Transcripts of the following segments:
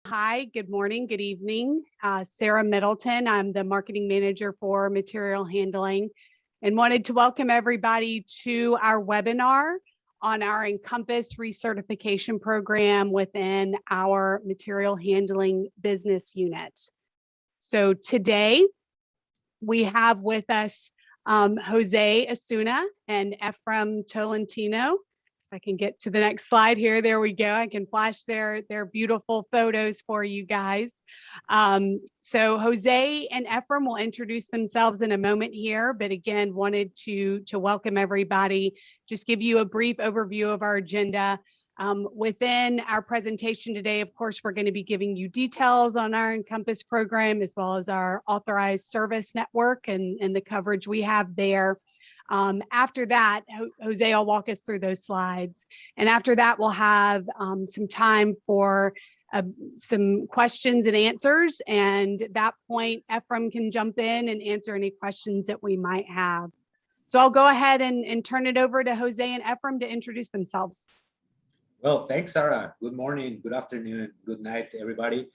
Hi, good morning, good evening. Sarah Middleton. I'm the marketing manager for material handling and wanted to welcome everybody to our webinar on our Encompass Recertification program within our material handling business unit. So today we have with us Jose Asuna and Ephraim Tolentino. I can get to the next slide here. There we go. I can flash their beautiful photos for you guys. So Jose and Ephraim will introduce themselves in a moment here, but again, wanted to welcome everybody, just give you a brief overview of our agenda. Within our presentation today, of course, we're going to be giving you details on our Encompass program, as well as our authorized service network and the coverage we have there. After that, Jose will walk us through those slides. And after that, we'll have some time for some questions and answers. And at that point, Ephraim can jump in and answer any questions that we might have. So I'll go ahead and turn it over to Jose and Ephraim to introduce themselves. Well, thanks, Sarah. Good morning, good afternoon, good night, everybody.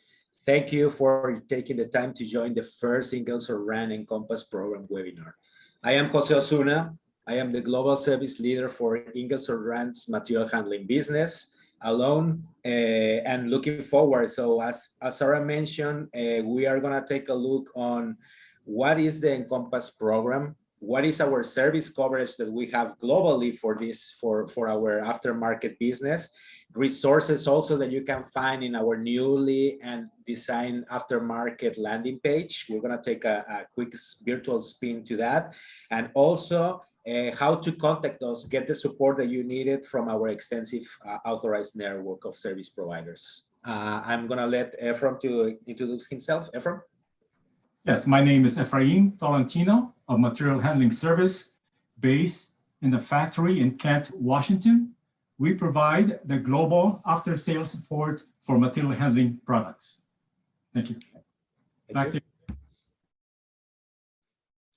Thank you for taking the time to join the first Ingersoll Rand Encompass program webinar. I am Jose Osuna. I am the Global Service Leader for Ingersoll Rand's material handling business, alone and looking forward. So as Sarah mentioned, we are going to take a look on what is the Encompass program, what is our service coverage that we have globally for our aftermarket business, resources also that you can find in our newly and designed aftermarket landing page. We're going to take a quick virtual spin to that, and also how to contact us, get the support that you needed from our extensive authorized network of service providers. I'm going to let Ephraim to introduce himself. Ephraim? Yes, my name is Ephraim Tolentino of Material Handling Service, based in the factory in Kent, Washington. We provide the global after-sales support for material handling products. Thank you. Back to you.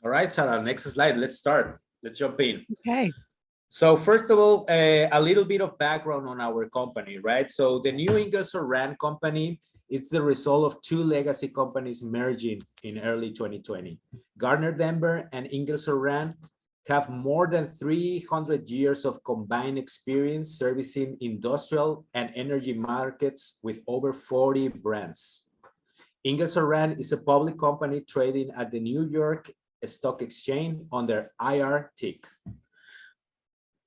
All right, Sarah, next slide. Let's start. Let's jump in. Okay. So first of all, a little bit of background on our company, right? So the new Ingersoll Rand company, it's the result of two legacy companies merging in early 2020. Gardner Denver and Ingersoll Rand have more than 300 years of combined experience servicing industrial and energy markets with over 40 brands. Ingersoll Rand is a public company trading at the New York Stock Exchange under IR tick.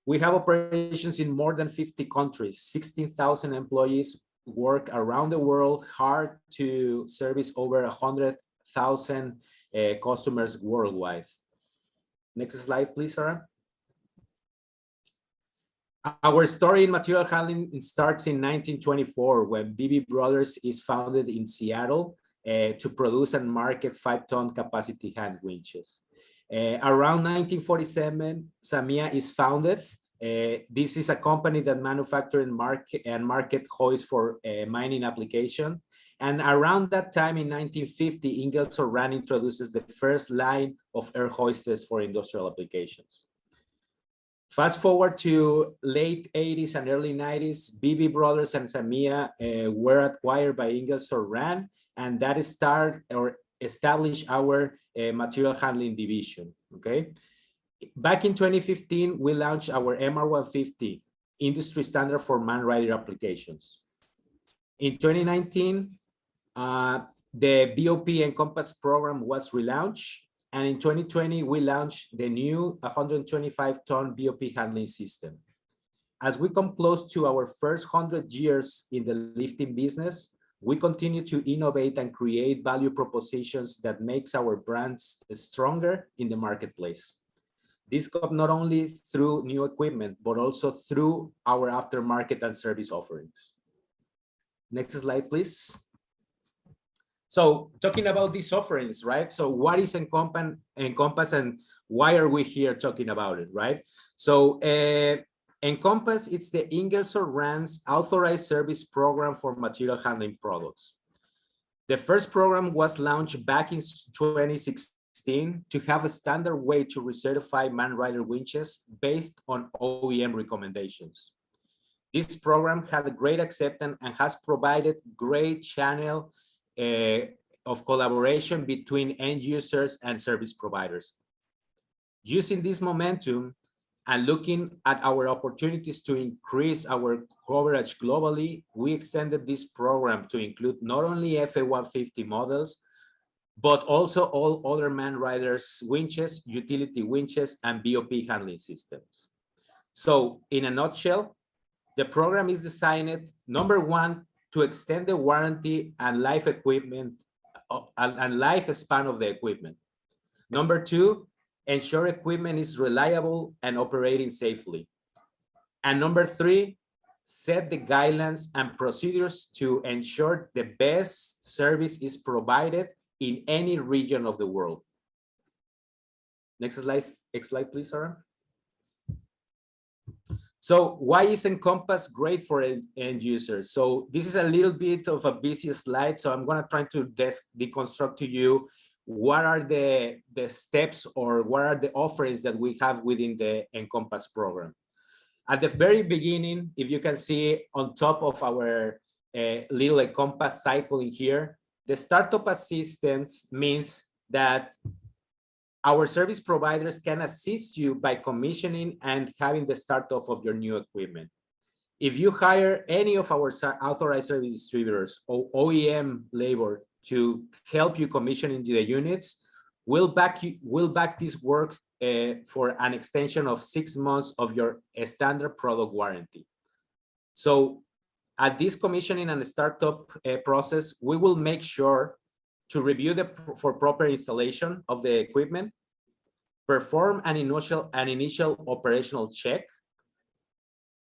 We have operations in more than 50 countries, 16,000 employees work around the world hard to service over 100,000 customers worldwide. Next slide, please, Sarah. Our story in material handling starts in 1924 when BB Brothers is founded in Seattle to produce and market 5-ton capacity hand winches. Around 1947, Samia is founded. This is a company that manufactures and market hoists for mining application. And around that time in 1950, Ingersoll Rand introduces the first line of air hoists for industrial applications. Fast forward to late 80s and early 90s, BB Brothers and Samia were acquired by Ingersoll Rand, and that established our material handling division, okay? Back in 2015, we launched our MR150, industry standard for man-rider applications. In 2019, the BOP Encompass program was relaunched, and in 2020, we launched the new 125-ton BOP handling system. As we come close to our first 100 years in the lifting business, we continue to innovate and create value propositions that makes our brands stronger in the marketplace. This comes not only through new equipment, but also through our aftermarket and service offerings. Next slide, please. So talking about these offerings, right? So what is Encompass and why are we here talking about it, right? So Encompass, it's the Ingersoll Rand's authorized service program for material handling products. The first program was launched back in 2016 to have a standard way to recertify man-rider winches based on OEM recommendations. This program had a great acceptance and has provided great channel of collaboration between end users and service providers. Using this momentum and looking at our opportunities to increase our coverage globally, we extended this program to include not only FA-150 models, but also all other man riders winches, utility winches, and BOP handling systems. So in a nutshell, the program is designed, number one, to extend the warranty and life equipment and lifespan of the equipment. Number two, ensure equipment is reliable and operating safely. And number three, set the guidelines and procedures to ensure the best service is provided in any region of the world. Next slide, please, Sarah. So why is Encompass great for end users? So this is a little bit of a busy slide, so I'm going to try to deconstruct to you what are the steps or what are the offerings that we have within the Encompass program. At the very beginning, if you can see on top of our little Encompass cycle in here, the startup assistance means that our service providers can assist you by commissioning and having the startup of your new equipment. If you hire any of our authorized service distributors or OEM labor to help you commissioning the units, we'll back this work for an extension of 6 months of your standard product warranty. So at this commissioning and startup process, we will make sure to review for proper installation of the equipment, perform an initial operational check,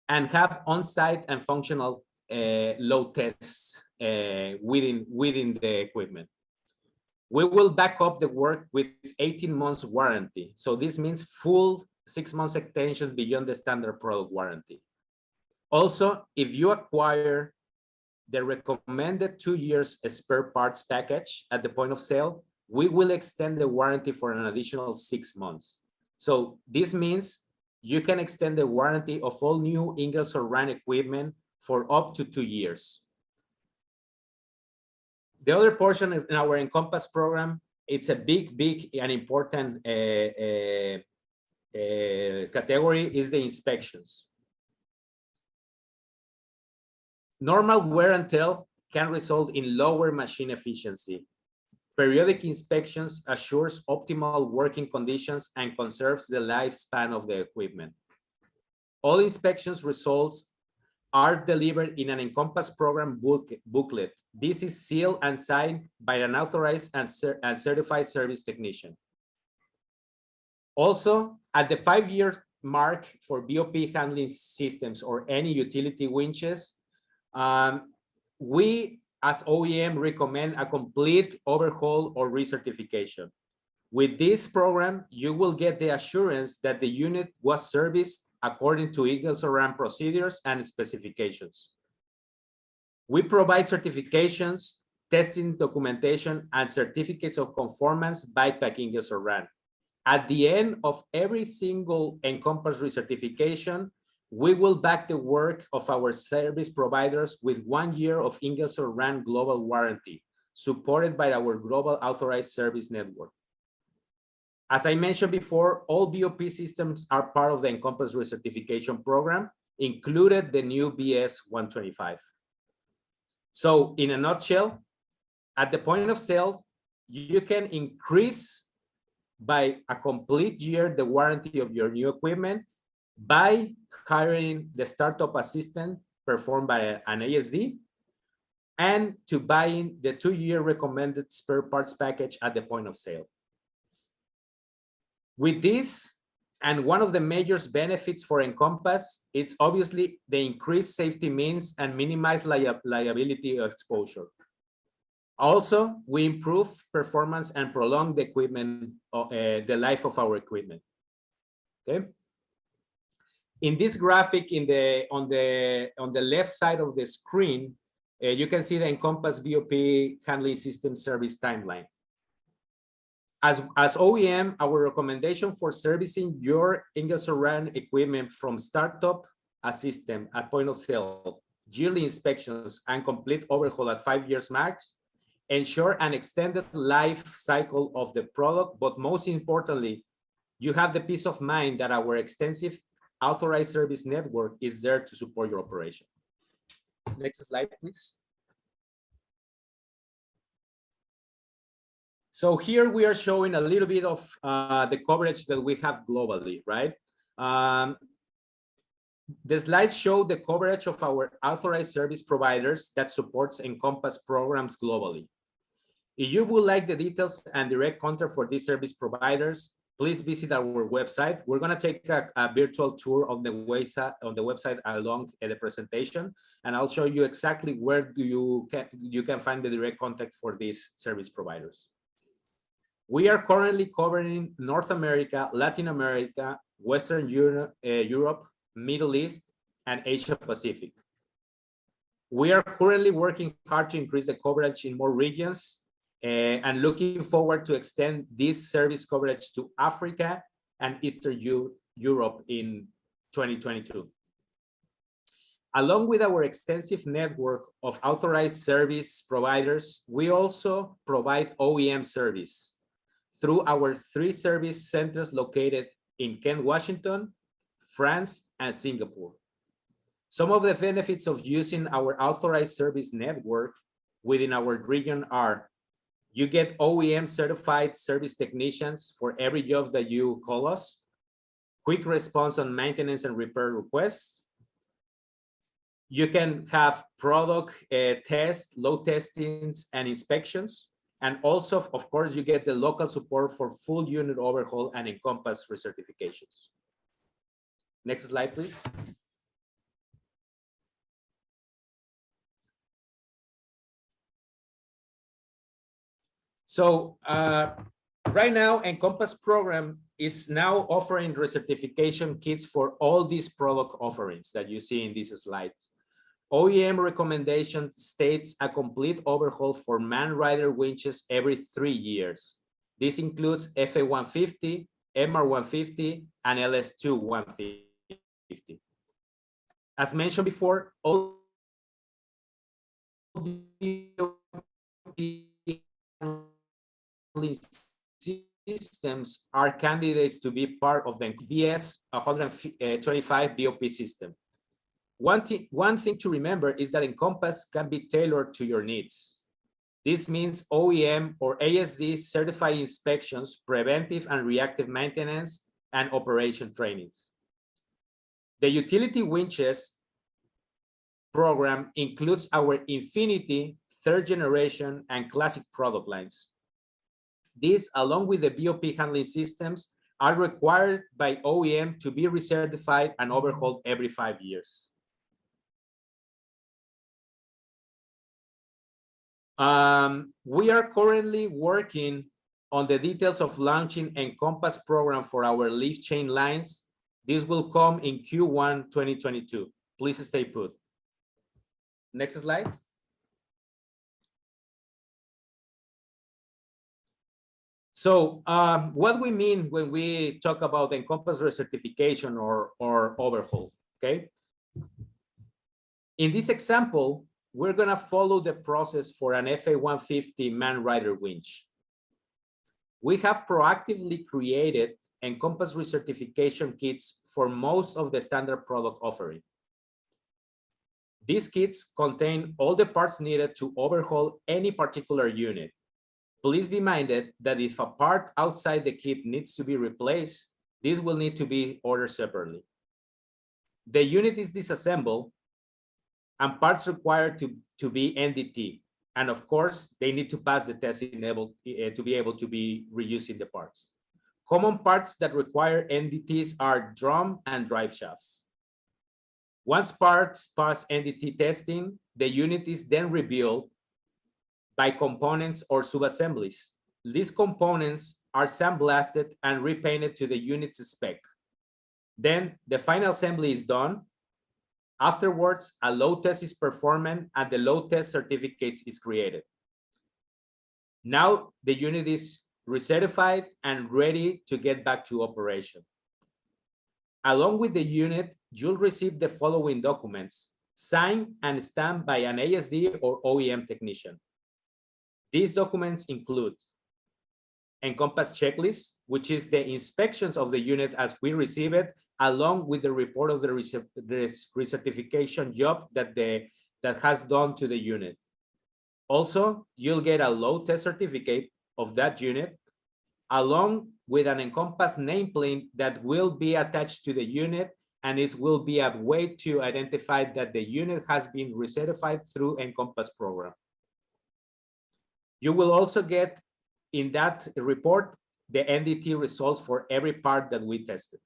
and have on-site and functional load tests within the equipment. We will back up the work with 18 months warranty. So this means full 6 months extension beyond the standard product warranty. Also, if you acquire the recommended 2 years spare parts package at the point of sale, we will extend the warranty for an additional 6 months. So this means you can extend the warranty of all new Ingersoll Rand equipment for up to 2 years. The other portion in our Encompass program, it's a big and important category is the inspections. Normal wear and tear can result in lower machine efficiency. Periodic inspections assures optimal working conditions and conserves the lifespan of the equipment. All inspections results are delivered in an Encompass program booklet. This is sealed and signed by an authorized and certified service technician. Also, at the 5-year mark for BOP handling systems or any utility winches, we as OEM recommend a complete overhaul or recertification. With this program, you will get the assurance that the unit was serviced according to Ingersoll Rand procedures and specifications. We provide certifications, testing documentation, and certificates of conformance by Ingersoll Rand. At the end of every single Encompass recertification, we will back the work of our service providers with 1 year of Ingersoll Rand global warranty, supported by our global authorized service network. As I mentioned before, all BOP systems are part of the Encompass recertification program, included the new BS-125. So in a nutshell, at the point of sale, you can increase by a complete year the warranty of your new equipment by hiring the startup assistant performed by an ASD and to buying the 2-year recommended spare parts package at the point of sale. With this, and one of the major benefits for Encompass, it's obviously the increased safety means and minimize liability exposure. Also, we improve performance and prolong the equipment, the life of our equipment. Okay. In this graphic, on the left side of the screen, you can see the Encompass BOP handling system service timeline. As OEM, our recommendation for servicing your Ingersoll Rand equipment from startup a system at point of sale, yearly inspections, and complete overhaul at 5 years max, ensure an extended life cycle of the product, but most importantly, you have the peace of mind that our extensive authorized service network is there to support your operation. Next slide, please. So here we are showing a little bit of the coverage that we have globally, right? The slides show the coverage of our authorized service providers that supports Encompass programs globally. If you would like the details and direct contact for these service providers, please visit our website. We're going to take a virtual tour of the website along the presentation, and I'll show you exactly where you can find the direct contact for these service providers. We are currently covering North America, Latin America, Western Europe, Middle East, and Asia Pacific. We are currently working hard to increase the coverage in more regions and looking forward to extend this service coverage to Africa and Eastern Europe in 2022. Along with our extensive network of authorized service providers, we also provide OEM service through our 3 service centers located in Kent, Washington, France, and Singapore. Some of the benefits of using our authorized service network within our region are: you get OEM certified service technicians for every job that you call us, quick response on maintenance and repair requests. You can have product tests, load testings, and inspections. And also, of course, you get the local support for full unit overhaul and Encompass recertifications. Next slide, please. So right now, Encompass program is now offering recertification kits for all these product offerings that you see in these slides. OEM recommendation states a complete overhaul for man-rider winches every 3 years. This includes FA150, MR150, and LS2 150. As mentioned before, all systems are candidates to be part of the BS 125 BOP system. One thing to remember is that Encompass can be tailored to your needs. This means OEM or ASD certified inspections, preventive and reactive maintenance, and operation trainings. The utility winches program includes our Infinity, 3rd generation, and Classic product lines. These, along with the BOP handling systems, are required by OEM to be recertified and overhauled every 5 years. We are currently working on the details of launching Encompass program for our lift chain lines. This will come in Q1 2022. Please stay put. Next slide. So what we mean when we talk about Encompass recertification or overhaul, okay? In this example, we're gonna follow the process for an FA150 man-rider winch. We have proactively created Encompass recertification kits for most of the standard product offering. These kits contain all the parts needed to overhaul any particular unit. Please be minded that if a part outside the kit needs to be replaced, this will need to be ordered separately. The unit is disassembled and parts required to be NDT. And of course, they need to pass the test to be able to be reusing the parts. Common parts that require NDTs are drum and drive shafts. Once parts pass NDT testing, the unit is then rebuilt by components or subassemblies. These components are sandblasted and repainted to the unit's spec. Then the final assembly is done. Afterwards, a load test is performed and the load test certificate is created. Now the unit is recertified and ready to get back to operation. Along with the unit, you'll receive the following documents, signed and stamped by an ASD or OEM technician. These documents include Encompass checklist, which is the inspections of the unit as we receive it, along with the report of the recertification job that has done to the unit. Also, you'll get a load test certificate of that unit, along with an Encompass nameplate that will be attached to the unit, and it will be a way to identify that the unit has been recertified through Encompass program. You will also get in that report the NDT results for every part that we tested.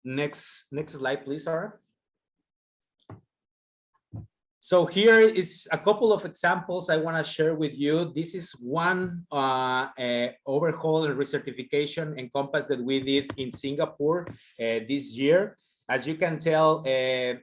Next slide, please, Sarah. So here is a couple of examples I want to share with you. This is one overhaul and recertification Encompass that we did in Singapore this year. As you can tell, the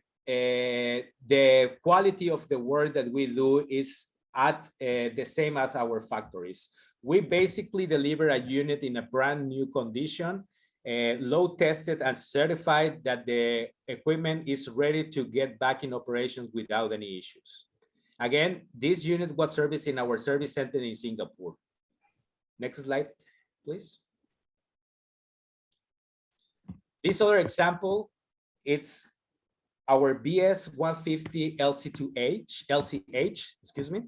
quality of the work that we do is at the same as our factories. We basically deliver a unit in a brand new condition, load tested and certified that the equipment is ready to get back in operations without any issues. Again, this unit was serviced in our service center in Singapore. Next slide, please. This other example, it's our BS 150 LCH, excuse me.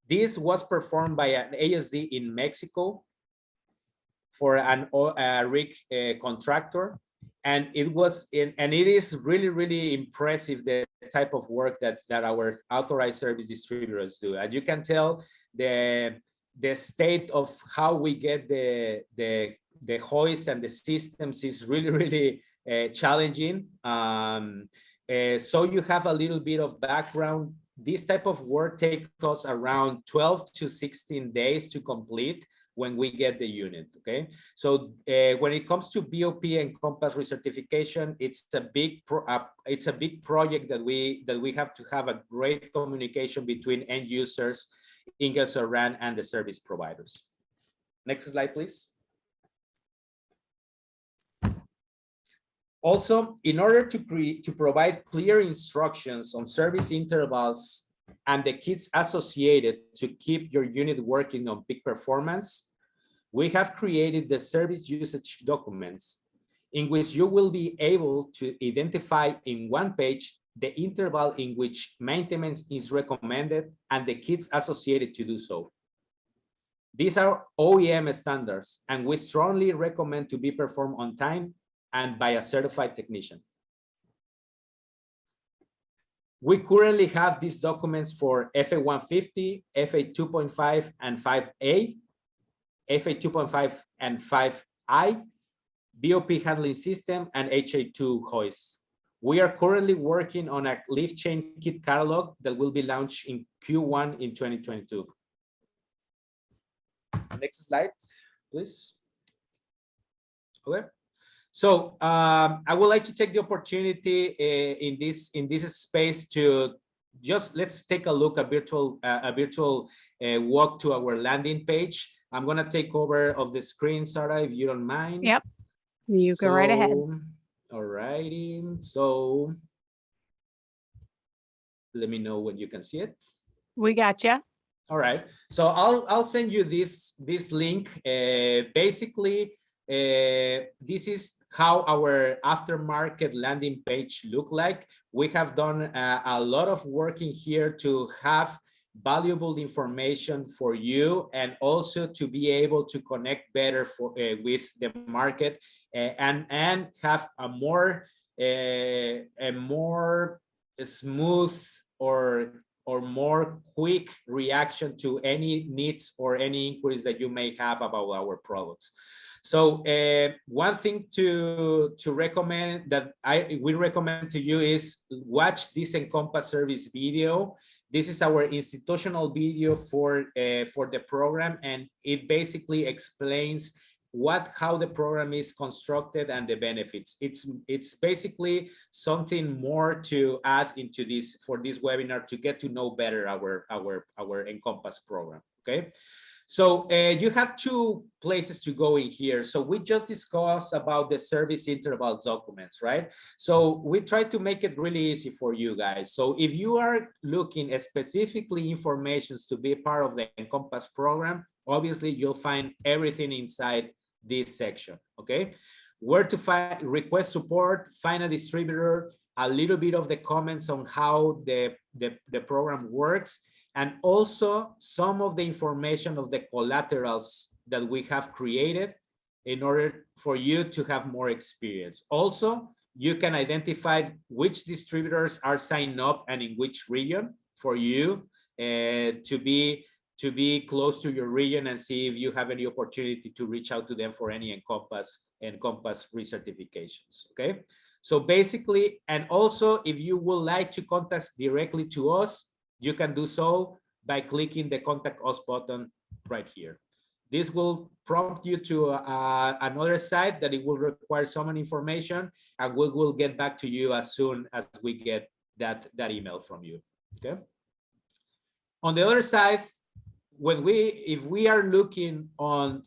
This was performed by an ASD in Mexico for a rig contractor, and it is really impressive, the type of work that our authorized service distributors do. And you can tell the state of how we get the hoist and the systems is really challenging. So you have a little bit of background. This type of work takes us around 12 to 16 days to complete when we get the unit, okay? So when it comes to BOP and Encompass recertification, it's a big project that we have to have a great communication between end users, Ingersoll and the service providers. Next slide, please. Also, in order to provide clear instructions on service intervals and the kits associated to keep your unit working on peak performance, we have created the service usage documents, in which you will be able to identify in one page the interval in which maintenance is recommended and the kits associated to do so. These are OEM standards, and we strongly recommend to be performed on time and by a certified technician. We currently have these documents for FA 150, FA 2.5 and 5A, FA 2.5 and 5I, BOP handling system, and HA2 hoist. We are currently working on a lift chain kit catalog that will be launched in Q1 in 2022. Next slide, please. Okay. So I would like to take the opportunity in this space to just let's take a look, a virtual walk to our landing page. I'm gonna take over of the screen, Sarah, if you don't mind. Yep, you go right ahead. All righty. So let me know when you can see it. We got you. All right. So I'll send you this link. Basically, this is how our aftermarket landing page look like. We have done a lot of work in here to have valuable information for you, and also to be able to connect better with the market and have a more smooth or more quick reaction to any needs or any inquiries that you may have about our products. So one thing to recommend that we recommend to you is watch this Encompass service video. This is our institutional video for the program, and it basically explains how the program is constructed and the benefits. It's basically something more to add into this for this webinar to get to know better our Encompass program. Okay. So you have two places to go in here. So we just discussed about the service interval documents, right? So we try to make it really easy for you guys. So if you are looking at specifically information to be part of the Encompass program, obviously you'll find everything inside this section, okay? Where to find, request support, find a distributor, a little bit of the comments on how the program works, and also some of the information of the collaterals that we have created in order for you to have more experience. Also, you can identify which distributors are signed up and in which region for you to be close to your region and see if you have any opportunity to reach out to them for any Encompass recertifications, okay? So basically, and also if you would like to contact directly to us, you can do so by clicking the Contact Us button right here. This will prompt you to another site that it will require some information, and we will get back to you as soon as we get that email from you, okay? On the other side, if we are looking on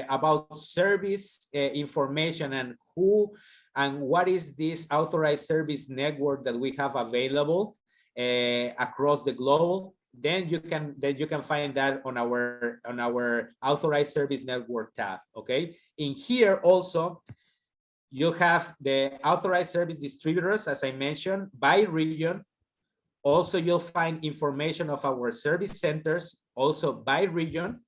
about service information and who and what is this authorized service network that we have available across the globe, then you can find that on our authorized service network tab, okay? In here also, you have the authorized service distributors, as I mentioned, by region. Also, you'll find information of our service centers, also by region,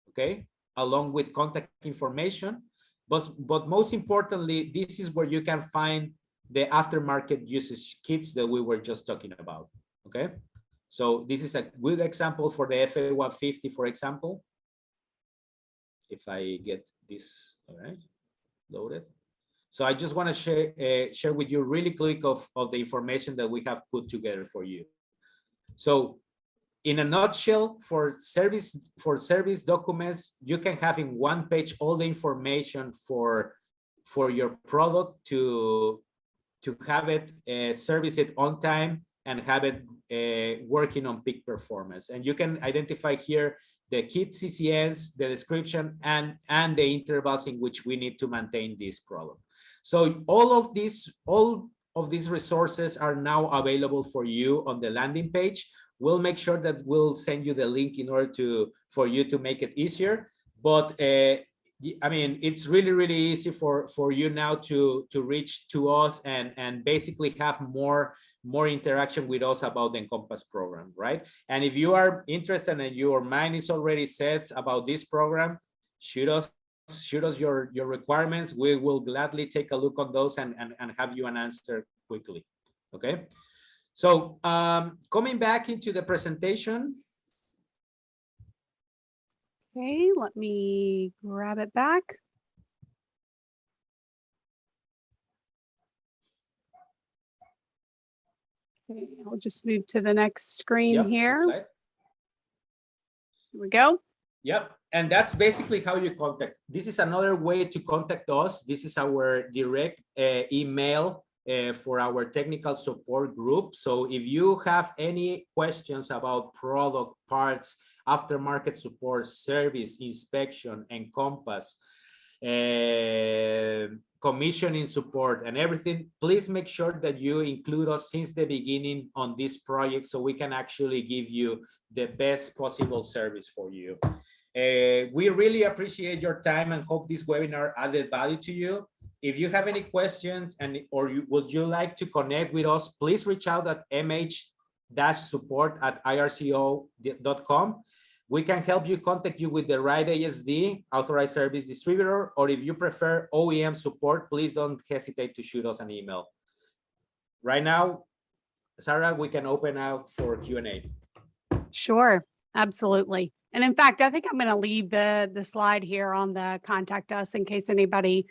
okay, along with contact information. But most importantly, this is where you can find the aftermarket usage kits that we were just talking about, okay? So this is a good example for the FA150, for example. If I get this, all right, loaded. So I just want to share with you really quick of the information that we have put together for you. So in a nutshell, for service documents, you can have in one page all the information for your product to have it service it on time and have it working on peak performance. And you can identify here the kit CCNs, the description, and the intervals in which we need to maintain this product. So all of these resources are now available for you on the landing page. We'll make sure that we'll send you the link in order for you to make it easier. But I mean, it's really easy for you now to reach to us and basically have more interaction with us about the Encompass program, right? And if you are interested and your mind is already set about this program, shoot us your requirements. We will gladly take a look on those and have you an answer quickly, okay? So coming back into the presentation. Okay, let me grab it back. Okay, I'll just move to the next screen here. Here we go. Yep, and that's basically how you contact. This is another way to contact us. This is our direct email for our technical support group. So if you have any questions about product, parts, aftermarket support, service, inspection, Encompass, commissioning support, and everything, please make sure that you include us since the beginning on this project so we can actually give you the best possible service for you. We really appreciate your time and hope this webinar added value to you. If you have any questions would you like to connect with us, please reach out at mh-support@irco.com. We can help you contact you with the right ASD, authorized service distributor, or if you prefer OEM support, please don't hesitate to shoot us an email. Right now, Sarah, we can open out for Q&A. Sure, absolutely. And in fact, I think I'm going to leave the slide here on the contact us in case anybody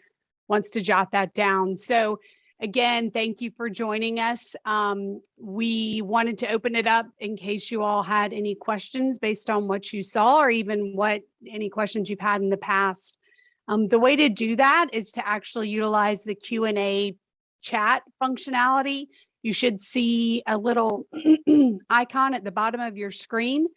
wants to jot that down. So again, thank you for joining us. We wanted to open it up in case you all had any questions based on what you saw or even any questions you've had in the past. The way to do that is to actually utilize the Q&A chat functionality. You should see a little icon at the bottom of your screen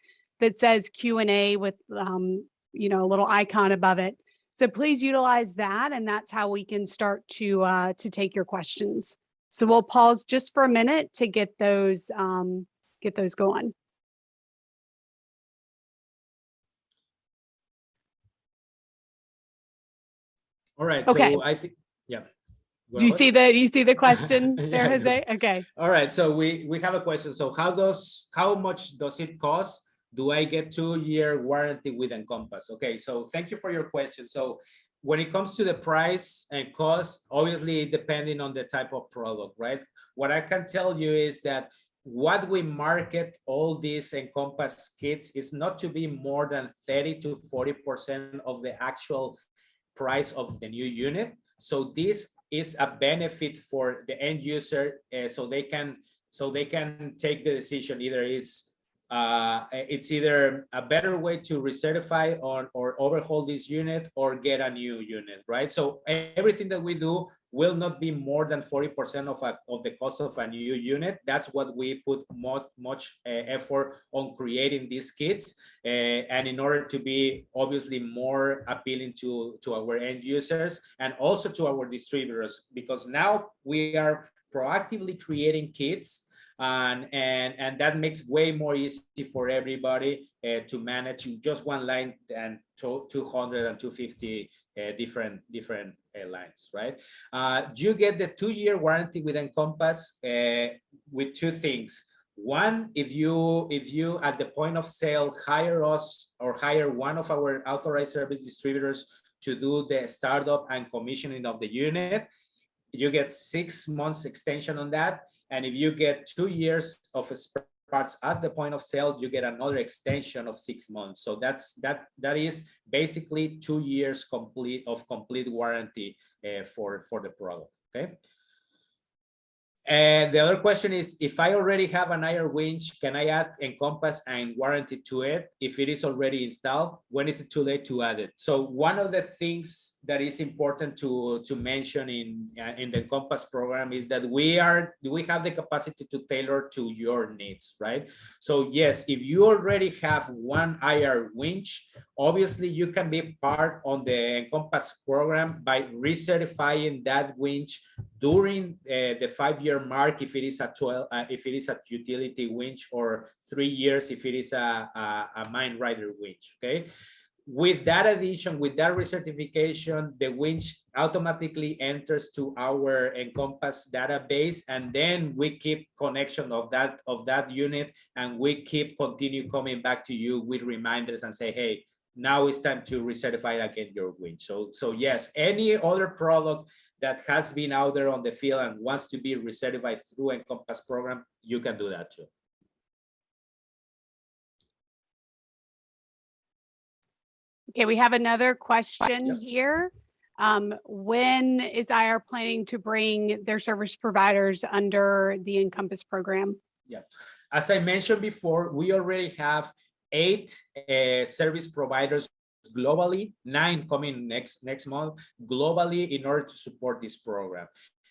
that says Q&A with, you know, a little icon above it. So please utilize that, and that's how we can start to take your questions. So we'll pause just for a minute to get those going. All right. Okay. So I think, yeah. Do you see the question there, Yeah, Jose? Okay. All right, so we have a question. So how much does it cost? Do I get 2-year warranty with Encompass? Okay, so thank you for your question. So when it comes to the price and cost, obviously depending on the type of product, right? What I can tell you is that what we market all these Encompass kits is not to be more than 30 to 40% of the actual price of the new unit. So this is a benefit for the end user, so they can take the decision. Either it's either a better way to recertify or overhaul this unit or get a new unit, right? So everything that we do will not be more than 40% of the cost of a new unit. That's what we put much effort on creating these kits, and in order to be obviously more appealing to our end users and also to our distributors, because now we are proactively creating kits, and that makes way more easy for everybody to manage just one line than 200 and 250 different lines, right? You get the 2-year warranty with Encompass with two things. One, if you at the point of sale hire us or hire one of our authorized service distributors to do the startup and commissioning of the unit, you get 6 months extension on that. And if you get 2 years of spare parts at the point of sale, you get another extension of 6 months. So that is basically 2 years complete warranty for the product. Okay. And the other question is, if I already have an IR winch, can I add Encompass and warranty to it if it is already installed? When is it too late to add it? So one of the things that is important to mention in the Encompass program is that we have the capacity to tailor to your needs, right? So yes, if you already have one IR winch, obviously you can be part on the Encompass program by recertifying that winch during the 5-year mark if it is a utility winch, or 3 years if it is a mine rider winch. Okay, with that addition, with that recertification, the winch automatically enters to our Encompass database, and then we keep connection of that unit, and we continue coming back to you with reminders and say, hey, now it's time to recertify again your winch. So yes, any other product that has been out there on the field and wants to be recertified through Encompass program, you can do that too. Okay, we have another question here. When is IR planning to bring their service providers under the Encompass program? Yeah, as I mentioned before, we already have 8 service providers globally, 9 coming next month globally, in order to support this program.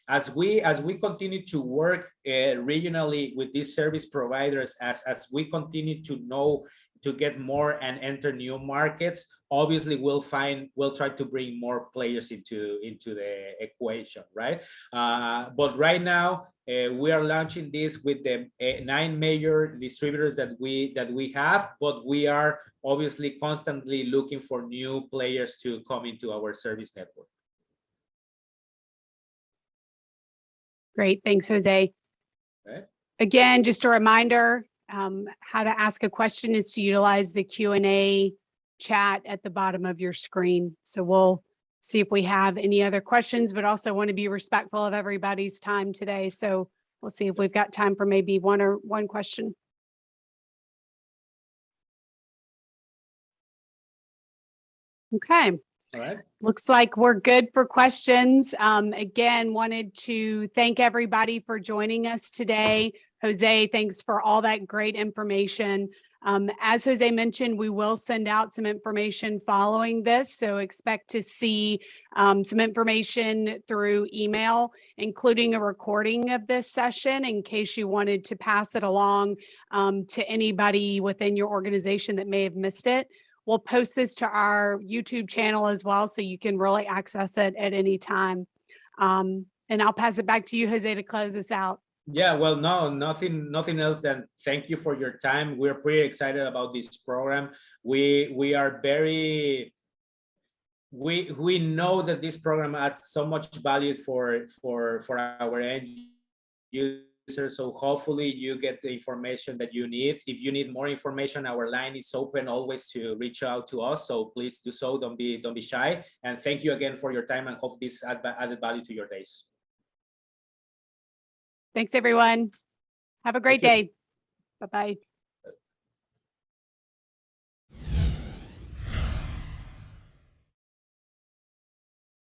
As we continue to work regionally with these service providers, as we continue to get more and enter new markets, obviously we'll try to bring more players into the equation, right? But right now we are launching this with the 9 major distributors that we have, but we are obviously constantly looking for new players to come into our service network. Great, thanks, Jose. Okay. Again, just a reminder, how to ask a question is to utilize the Q&A chat at the bottom of your screen. So we'll see if we have any other questions, but also want to be respectful of everybody's time today. So we'll see if we've got time for maybe one question. Okay. All right. Looks like we're good for questions. Again, wanted to thank everybody for joining us today. Jose, thanks for all that great information. As Jose mentioned, we will send out some information following this, so expect to see some information through email, including a recording of this session in case you wanted to pass it along to anybody within your organization that may have missed it. We'll post this to our YouTube channel as well, so you can really access it at any time. And I'll pass it back to you, Jose, to close us out. Yeah, well, no, nothing else than thank you for your time. We're pretty excited about this program. We are very, we know that this program adds so much value for our end users. So hopefully you get the information that you need. If you need more information, our line is open always to reach out to us. So please do so. Don't be shy. And thank you again for your time, and hope this added value to your days. Thanks, everyone. Have a great day. Bye-bye.